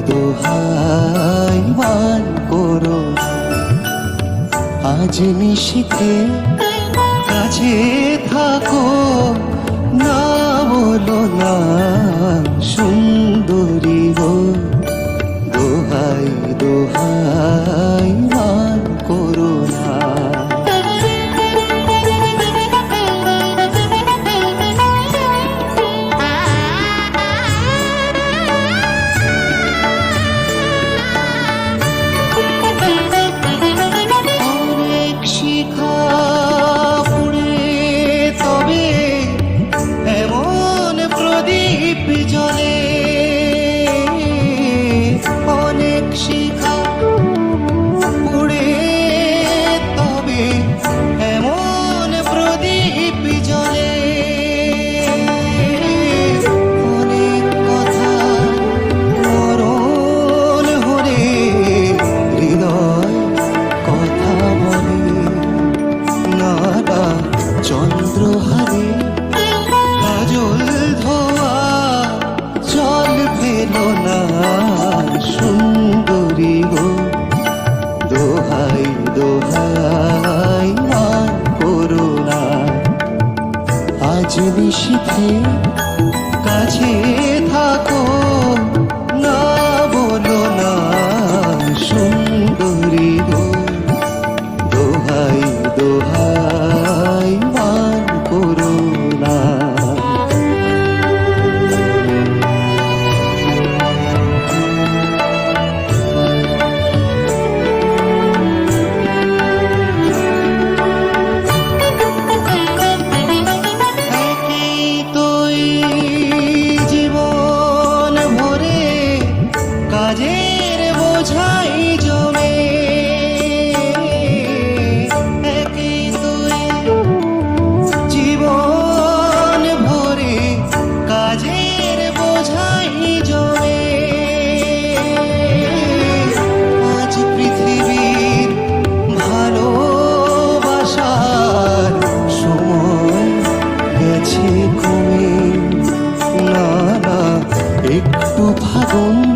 দোহাই মান করো আজ নিশীথে কাছে থাকো না বলো না সুন্দরী গো দোহাই দোহাই মান করো না চন্দ্রহারে কাজল ধোয়া জল ফেলো না সুন্দরী গো দোহাই দোহাই মান করো না আজ নিশীথে কাছে থাকো না বলো না সুন্দরী গো দোহাই দোহাই মান করো না জীবন ভরে কাজের বোঝাই জমে জীবন ভরে কাজের বোঝাই জমে আজ পৃথিবীর ভালোবাসার সময় গেছে কমে না না একটু ফাগুন